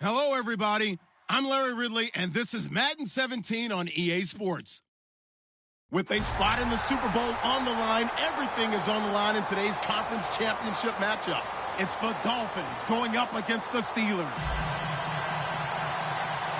Hello, everybody. I'm Larry Ridley, and this is Madden 17 on EA Sports. With a spot in the Super Bowl on the line, everything is on the line in today's conference championship matchup. It's the Dolphins going up against the Steelers.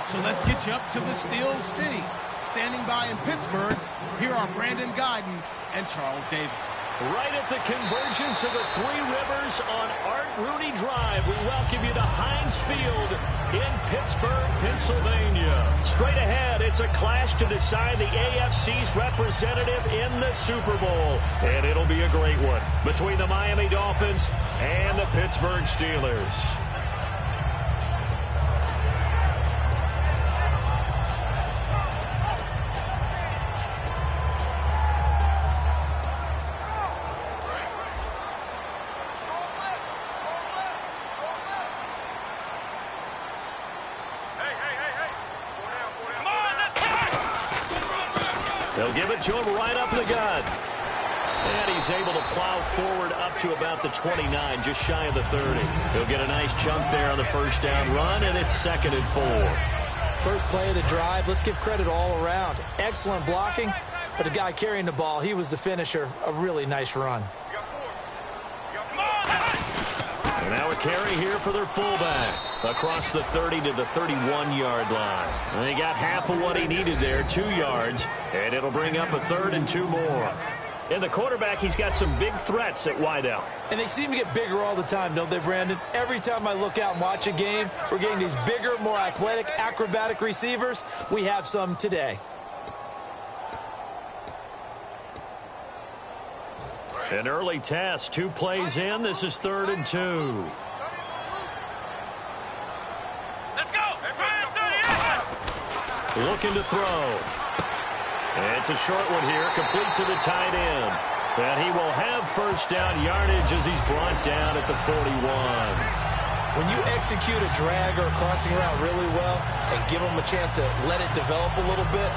So let's get you up to the Steel City. Standing by in Pittsburgh, here are Brandon Gaudin and Charles Davis. Right at the convergence of the Three Rivers on Art Rooney Drive, we welcome you to Heinz Field in Pittsburgh, Pennsylvania. Straight ahead, it's a clash to decide the AFC's representative in the Super Bowl. And it'll be a great one between the Miami Dolphins and the Pittsburgh Steelers. They'll give it to him right up the gut. And he's able to plow forward up to about the 29, just shy of the 30. He'll get a nice chunk there on the first down run, and it's 2nd and 4. First play of the drive, let's give credit all around. Excellent blocking, but the guy carrying the ball, he was the finisher. A really nice run. And now a carry here for their fullback. Across the 30 to the 31-yard line. And he got half of what he needed there, 2 yards, and it'll bring up a 3rd and 2 more. And the quarterback, he's got some big threats at wideout. And they seem to get bigger all the time, don't they, Brandon? Every time I look out and watch a game, we're getting these bigger, more athletic, acrobatic receivers. We have some today. An early test, 2 plays in. This is 3rd and 2. Looking to throw. And it's a short one here, complete to the tight end. And he will have first down yardage as he's brought down at the 41. When you execute a drag or a crossing route really well and give them a chance to let it develop a little bit,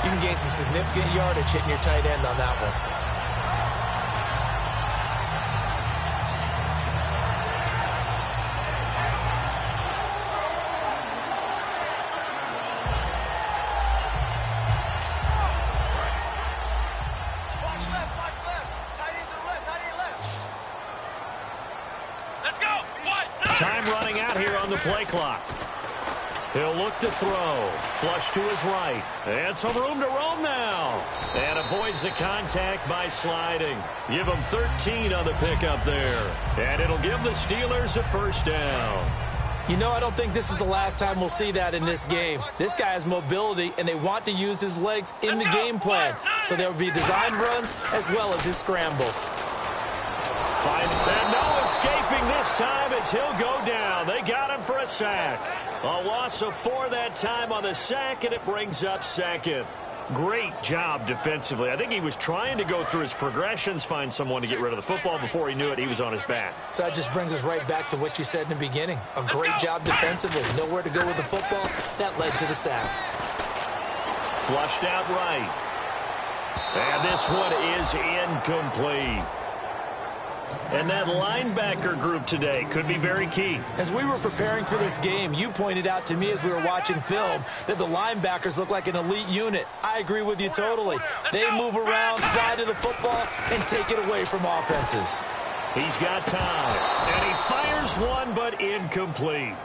you can gain some significant yardage hitting your tight end on that one. Time running out here on the play clock. He'll look to throw. Flush to his right. And some room to roam now. And avoids the contact by sliding. Give him 13 on the pickup there. And it'll give the Steelers a first down. You know, I don't think this is the last time we'll see that in this game. This guy has mobility, and they want to use his legs in the game plan. So there will be design runs as well as his scrambles. And no escaping this time as he'll go down. They got him for a sack. A loss of 4 that time on the sack, and it brings up 2nd. Great job defensively. I think he was trying to go through his progressions, find someone to get rid of the football. Before he knew it, he was on his back. So that just brings us right back to what you said in the beginning. A great job defensively. Nowhere to go with the football. That led to the sack. Flushed out right. And this one is incomplete. And that linebacker group today could be very key. As we were preparing for this game, you pointed out to me as we were watching film that the linebackers look like an elite unit. I agree with you totally. They move around, fly to the football, and take it away from offenses. He's got time. And he fires one, but incomplete.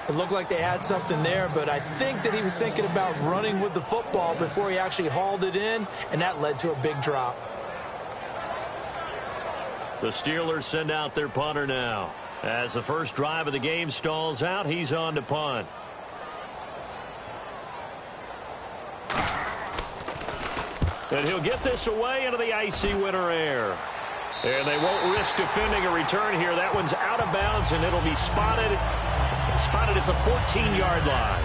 It looked like they had something there, but I think that he was thinking about running with the football before he actually hauled it in, and that led to a big drop. The Steelers send out their punter now. As the first drive of the game stalls out, he's on to punt. And he'll get this away into the icy winter air. And they won't risk defending a return here. That one's out of bounds, and it'll be spotted at the 14-yard line.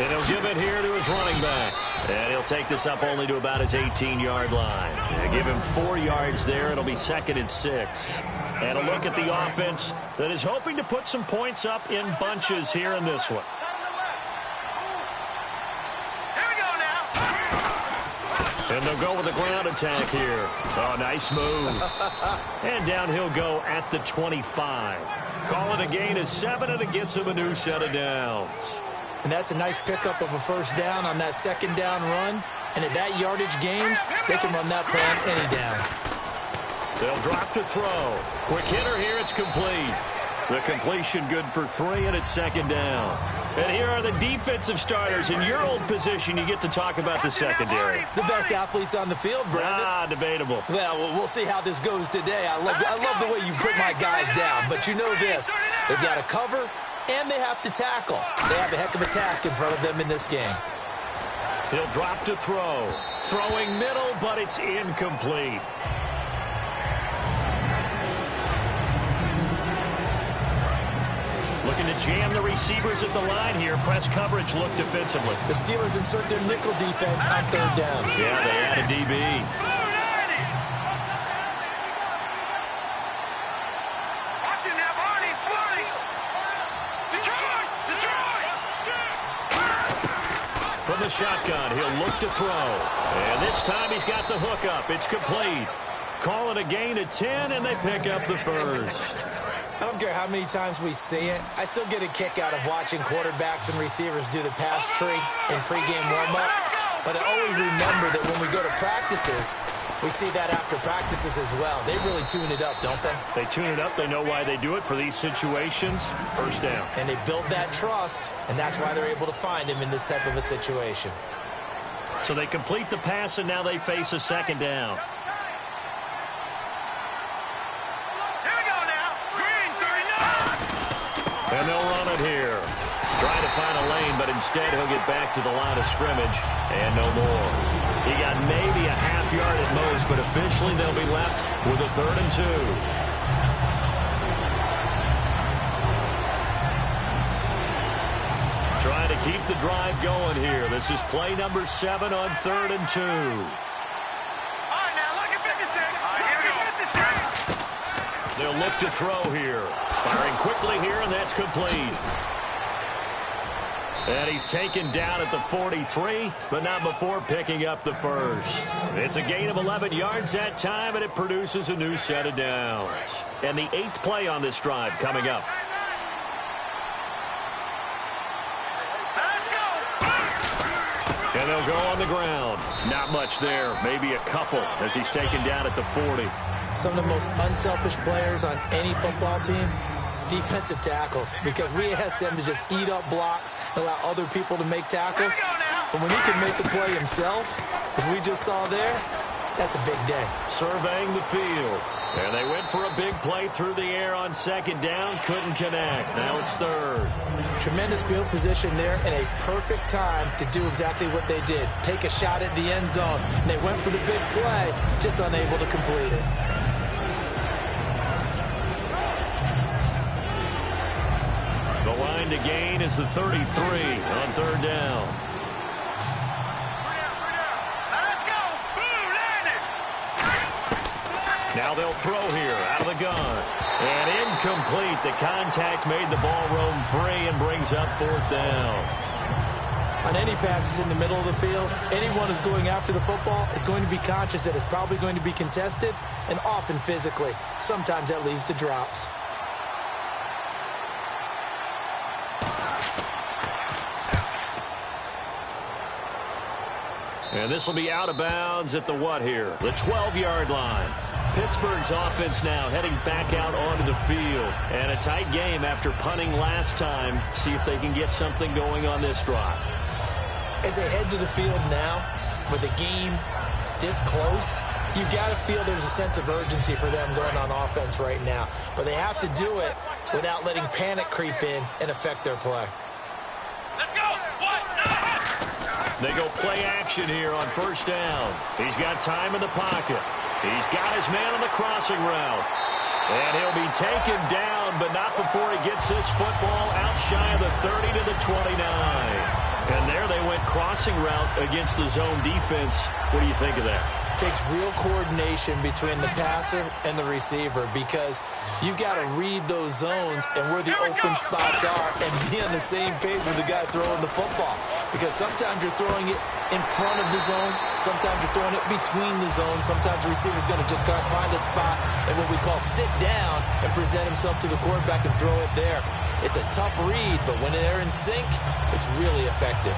And he'll give it here to his running back. And he'll take this up only to about his 18-yard line. They give him 4 yards there. It'll be 2nd and 6. And a look at the offense that is hoping to put some points up in bunches here in this one. And they'll go with a ground attack here. Oh, nice move. And down he'll go at the 25. Call it a gain of 7, and it gets him a new set of downs. And that's a nice pickup of a first down on that second down run. And at that yardage gained, they can run that play on any down. They'll drop to throw. Quick hitter here, it's complete. The completion good for 3, and it's 2nd down. And here are the defensive starters. In your old position, you get to talk about the secondary. The best athletes on the field, Brandon. Debatable. Well, we'll see how this goes today. I love the way you put my guys down. But you know this. They've got to cover, and they have to tackle. They have a heck of a task in front of them in this game. He'll drop to throw. Throwing middle, but it's incomplete. Looking to jam the receivers at the line here. Press coverage look defensively. The Steelers insert their nickel defense on 3rd down. Yeah, they add a DB. From the shotgun, he'll look to throw. And this time he's got the hook up. It's complete. Call it a gain of 10, and they pick up the first. I don't care how many times we see it. I still get a kick out of watching quarterbacks and receivers do the pass tree in pregame warm-up. But I always remember that when we go to practices, we see that after practices as well. They really tune it up, don't they? They tune it up. They know why they do it for these situations. First down. And they build that trust, and that's why they're able to find him in this type of a situation. So they complete the pass, and now they face a 2nd down. And they'll run it here. Trying to find a lane, but instead he'll get back to the line of scrimmage and no more. He got maybe a half yard at most, but officially they'll be left with a 3rd and 2. Trying to keep the drive going here. This is play number 7 on 3rd and 2. They'll look to throw here. Firing quickly here, and that's complete. And he's taken down at the 43, but not before picking up the first. It's a gain of 11 yards that time, and it produces a new set of downs. And the 8th play on this drive coming up. And they'll go on the ground. Not much there. Maybe a couple as he's taken down at the 40. Some of the most unselfish players on any football team, defensive tackles, because we ask them to just eat up blocks and allow other people to make tackles. But when he can make the play himself, as we just saw there, that's a big day. Surveying the field. And they went for a big play through the air on 2nd down. Couldn't connect. Now it's 3rd. Tremendous field position there and a perfect time to do exactly what they did. Take a shot at the end zone. And they went for the big play, just unable to complete it. The line to gain is the 33 on 3rd down. Now they'll throw here out of the gun. And incomplete. The contact made the ball roam free and brings up 4th down. On any passes in the middle of the field, anyone who's going after the football is going to be conscious that it's probably going to be contested and often physically. Sometimes that leads to drops. And this will be out of bounds at the what here? The 12-yard line. Pittsburgh's offense now heading back out onto the field. And a tight game after punting last time. See if they can get something going on this drive. As they head to the field now, with the game this close, you got to feel there's a sense of urgency for them going on offense right now. But they have to do it without letting panic creep in and affect their play. Let's go! They go play action here on 1st down. He's got time in the pocket. He's got his man on the crossing route. And he'll be taken down, but not before he gets this football out shy of the 30 to the 29. And there they went crossing route against the zone defense. What do you think of that? Takes real coordination between the passer and the receiver because you've got to read those zones and where the open spots are and be on the same page with the guy throwing the football. Because sometimes you're throwing it in front of the zone. Sometimes you're throwing it between the zones. Sometimes the receiver's going to just find a spot and what we call sit down and present himself to the quarterback and throw it there. It's a tough read, but when they're in sync, it's really effective.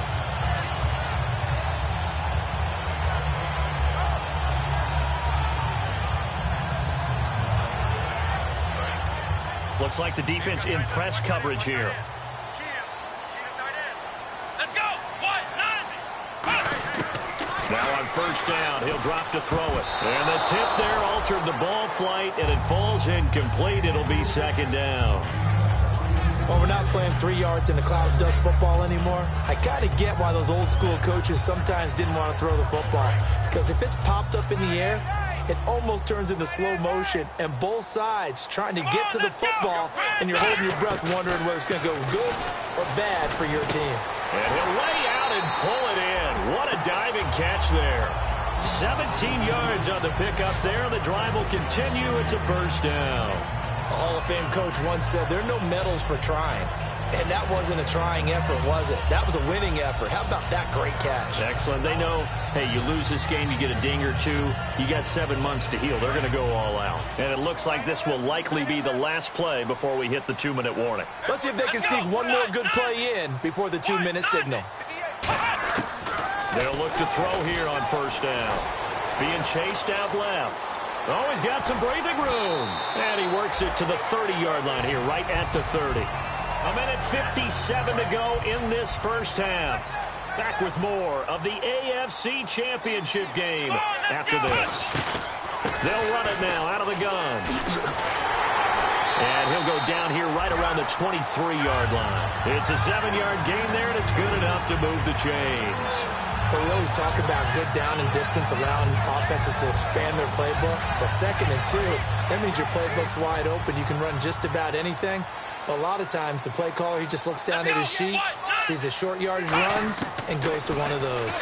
Looks like the defense in press coverage here. Let's go. Now on first down, he'll drop to throw it. And the tip there altered the ball flight, and it falls incomplete. It'll be second down. Well, we're not playing 3 yards in a cloud of dust football anymore. I kind of get why those old school coaches sometimes didn't want to throw the football. Because if it's popped up in the air, it almost turns into slow motion, and both sides trying to get to the football, and you're holding your breath wondering whether it's going to go good or bad for your team. And he'll lay out and pull it in. What a diving catch there. 17 yards on the pickup there. The drive will continue. It's a first down. A Hall of Fame coach once said, there are no medals for trying. And that wasn't a trying effort, was it? That was a winning effort. How about that great catch? Excellent. They know, hey, you lose this game, you get a ding or two. You got 7 months to heal. They're going to go all out. And it looks like this will likely be the last play before we hit the 2-minute warning. Let's see if they can sneak one more good play in before the 2-minute signal. They'll look to throw here on first down. Being chased out left. Oh, he's got some breathing room. And he works it to the 30-yard line here, right at the 30. A minute 57 to go in this first half. Back with more of the AFC Championship game after this. They'll run it now out of the gun. And he'll go down here right around the 23-yard line. It's a 7-yard gain there, and it's good enough to move the chains. Well, we always talk about good down and distance, allowing offenses to expand their playbook. But 2nd and 2, that means your playbook's wide open. You can run just about anything. A lot of times, the play caller, he just looks down at his sheet, sees the short yardage runs, and goes to one of those.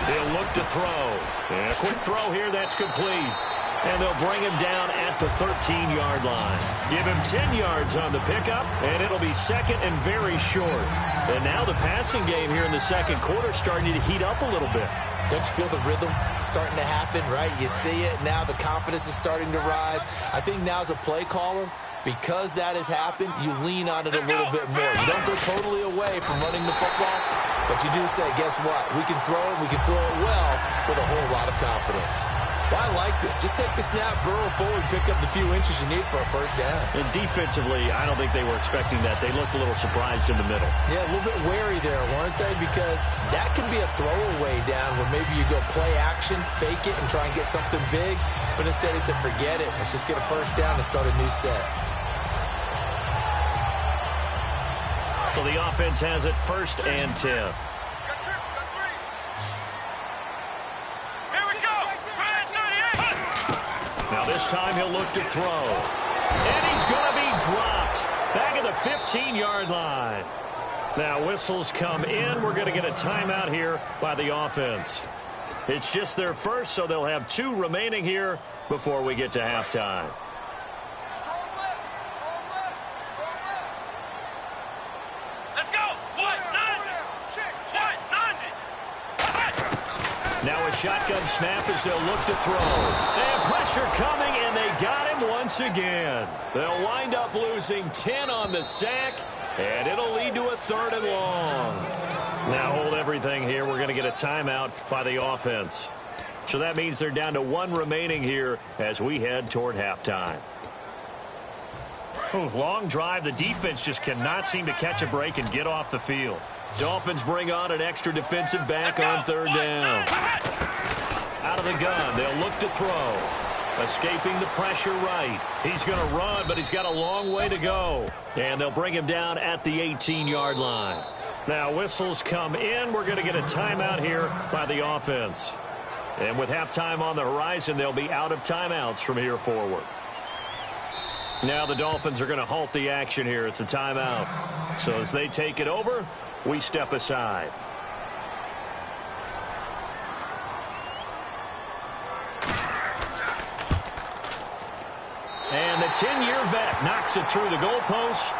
They'll look to throw. And a quick throw here, that's complete. And they'll bring him down at the 13-yard line. Give him 10 yards on the pickup, and it'll be second and very short. And now the passing game here in the second quarter starting to heat up a little bit. Don't you feel the rhythm starting to happen, right? You see it. Now the confidence is starting to rise. I think now as a play caller, because that has happened, you lean on it a little bit more. You don't go totally away from running the football, but you do say, guess what? We can throw it. We can throw it well with a whole lot of confidence. Well, I liked it. Just take the snap, burrow forward, pick up the few inches you need for a first down. And defensively, I don't think they were expecting that. They looked a little surprised in the middle. Yeah, a little bit wary there, weren't they? Because that can be a throwaway down where maybe you go play action, fake it, and try and get something big. But instead he said, forget it. Let's just get a first down and start a new set. So the offense has it 1st and 10. Now this time he'll look to throw. And he's going to be dropped back at the 15-yard line. Now whistles come in. We're going to get a timeout here by the offense. It's just their first, so they'll have 2 remaining here before we get to halftime. Now a shotgun snap as they'll look to throw. And pressure coming, and they got him once again. They'll wind up losing 10 on the sack, and it'll lead to a 3rd and long. Now hold everything here. We're going to get a timeout by the offense. So that means they're down to 1 remaining here as we head toward halftime. Long drive. The defense just cannot seem to catch a break and get off the field. Dolphins bring on an extra defensive back on 3rd down. Out of the gun, they'll look to throw. Escaping the pressure right. He's going to run, but he's got a long way to go. And they'll bring him down at the 18-yard line. Now whistles come in. We're going to get a timeout here by the offense. And with halftime on the horizon, they'll be out of timeouts from here forward. Now the Dolphins are going to halt the action here. It's a timeout. So as they take it over, we step aside. And the 10-year vet knocks it through the goalpost.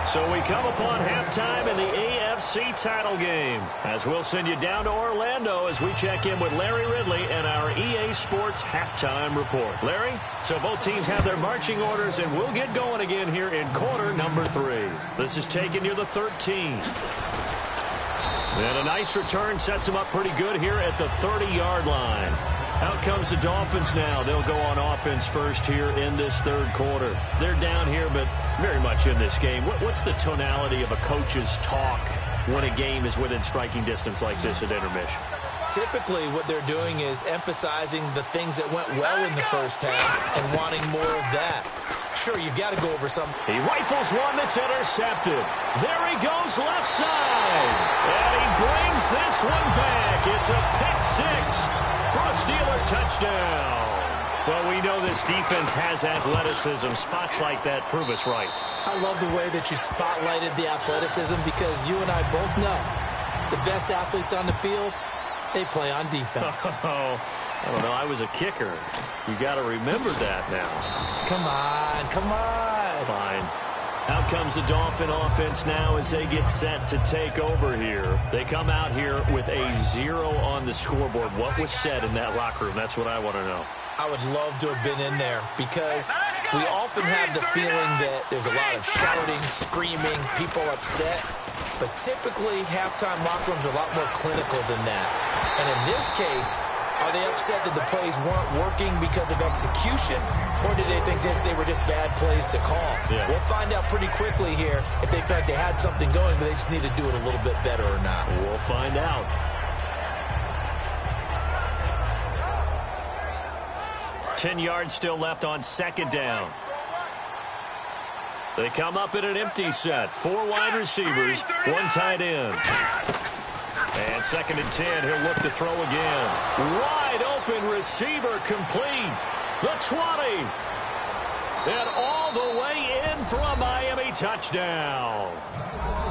So we come upon halftime in the AFC title game, as we'll send you down to Orlando as we check in with Larry Ridley and our EA Sports halftime report. Larry, so both teams have their marching orders, and we'll get going again here in quarter number 3. This is taking you the 13th. And a nice return sets them up pretty good here at the 30-yard line. Out comes the Dolphins now. They'll go on offense first here in this third quarter. They're down here, but very much in this game. What's the tonality of a coach's talk when a game is within striking distance like this at intermission? Typically, what they're doing is emphasizing the things that went well in the first half and wanting more of that. Sure, you've got to go over some. He rifles one that's intercepted. There he goes left side. And he brings this one back. It's a pick 6. For a Steeler touchdown. Well, we know this defense has athleticism. Spots like that prove us right. I love the way that you spotlighted the athleticism because you and I both know the best athletes on the field, they play on defense. Oh, I don't know. I was a kicker. You got to remember that now. Come on, come on. Fine. Out comes the Dolphin offense now as they get set to take over here. They come out here with a 0 on the scoreboard. What was said in that locker room? That's what I want to know. I would love to have been in there because we often have the feeling that there's a lot of shouting, screaming, people upset. But typically, halftime locker rooms are a lot more clinical than that. And in this case, are they upset that the plays weren't working because of execution, or did they think they were just bad plays to call? Yeah. We'll find out pretty quickly here if they felt like they had something going, but they just need to do it a little bit better or not. We'll find out. Ten yards still left on second down. They come up in an empty set. 4 wide receivers, 1 tight end. And second and 10, he'll look to throw again. Wide open receiver complete. The 20. And all the way in for a Miami touchdown.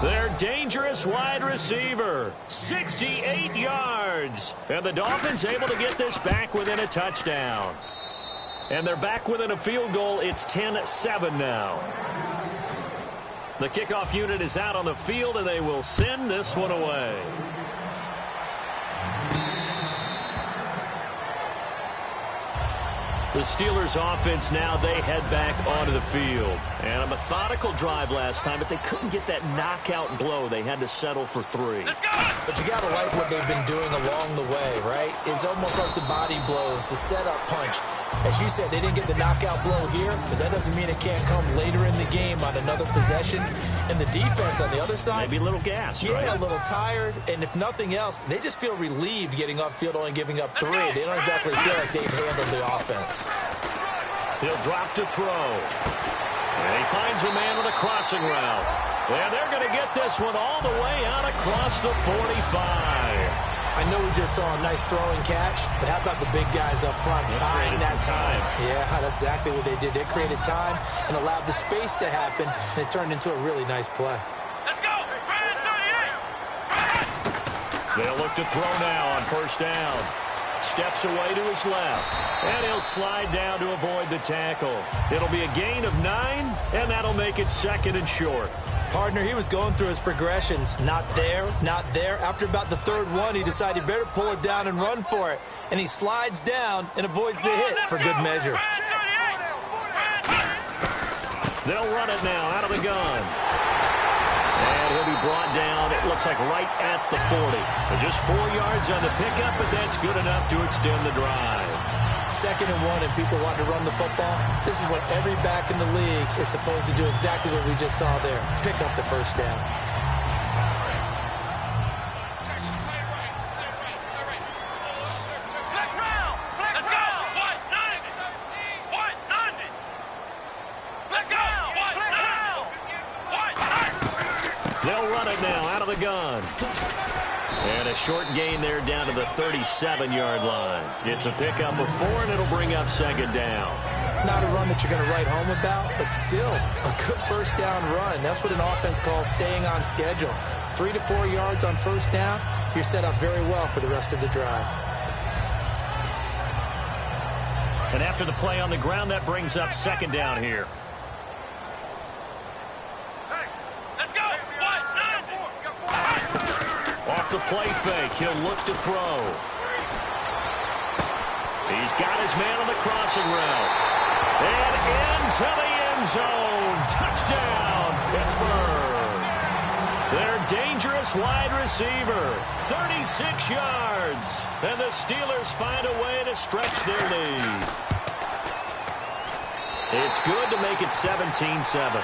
Their dangerous wide receiver, 68 yards. And the Dolphins able to get this back within a touchdown. And they're back within a field goal. It's 10-7 now. The kickoff unit is out on the field, and they will send this one away. The Steelers offense now, they head back onto the field. And a methodical drive last time, but they couldn't get that knockout blow. They had to settle for 3. But you got to like what they've been doing along the way, right? It's almost like the body blows, the setup punch. As you said, they didn't get the knockout blow here, but that doesn't mean it can't come later in the game on another possession. And the defense on the other side, maybe a little gassed, yeah, right? A little tired. And if nothing else, they just feel relieved getting off field, only giving up 3. They don't exactly feel like they've handled the offense. He'll drop to throw. And he finds a man with a crossing route. And they're going to get this one all the way out across the 45. I know we just saw a nice throwing catch, but how about the big guys up front buying that time? Yeah, that's exactly what they did. They created time and allowed the space to happen, and it turned into a really nice play. Let's go! They'll look to throw now on first down. Steps away to his left, and he'll slide down to avoid the tackle. It'll be a gain of 9, and that'll make it second and short. Partner, he was going through his progressions. Not there, not there. After about the third one, he decided he better pull it down and run for it. And he slides down and avoids the hit for good measure. They'll run it now out of the gun. And he'll be brought down, it looks like right at the 40. But just 4 yards on the pickup, but that's good enough to extend the drive. Second and 1, and people want to run the football. This is what every back in the league is supposed to do, exactly what we just saw there. Pick up the first down. They'll run it now out of the gun. And a short gain there down to the 37-yard line. It's a pickup of 4, and it'll bring up second down. Not a run that you're going to write home about, but still a good first down run. That's what an offense calls staying on schedule. 3 to 4 yards on first down, you're set up very well for the rest of the drive. And after the play on the ground, that brings up second down here. Hey, let's go. 1, 9, 4. Off the play fake, he'll look to throw. He's got his man on the crossing route. And into the end zone. Touchdown, Pittsburgh. Their dangerous wide receiver, 36 yards. And the Steelers find a way to stretch their lead. It's good to make it 17-7.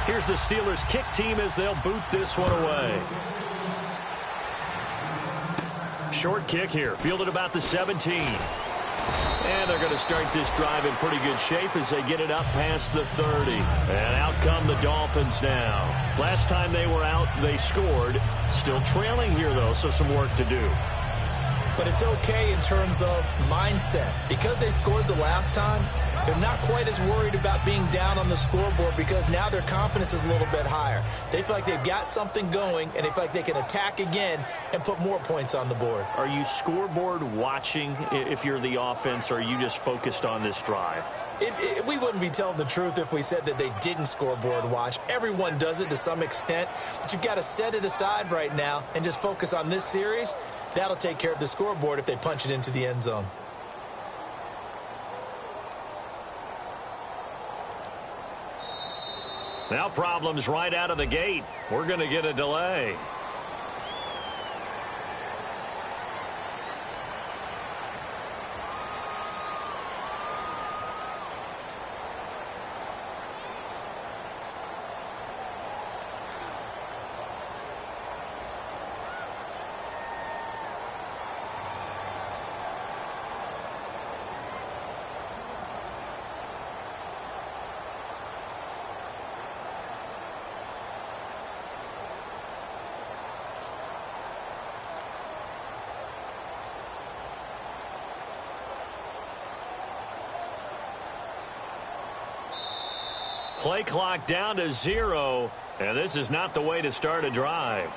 Here's the Steelers kick team as they'll boot this one away. Short kick here, fielded about the 17. And they're going to start this drive in pretty good shape as they get it up past the 30. And out come the Dolphins now. Last time they were out, they scored. Still trailing here, though, so some work to do. But it's okay in terms of mindset. Because they scored the last time, they're not quite as worried about being down on the scoreboard because now their confidence is a little bit higher. They feel like they've got something going, and they feel like they can attack again and put more points on the board. Are you scoreboard watching if you're the offense, or are you just focused on this drive? We wouldn't be telling the truth if we said that they didn't scoreboard watch. Everyone does it to some extent, but you've got to set it aside right now and just focus on this series. That'll take care of the scoreboard if they punch it into the end zone. Now problems right out of the gate. We're going to get a delay. Play clock down to 0, and this is not the way to start a drive.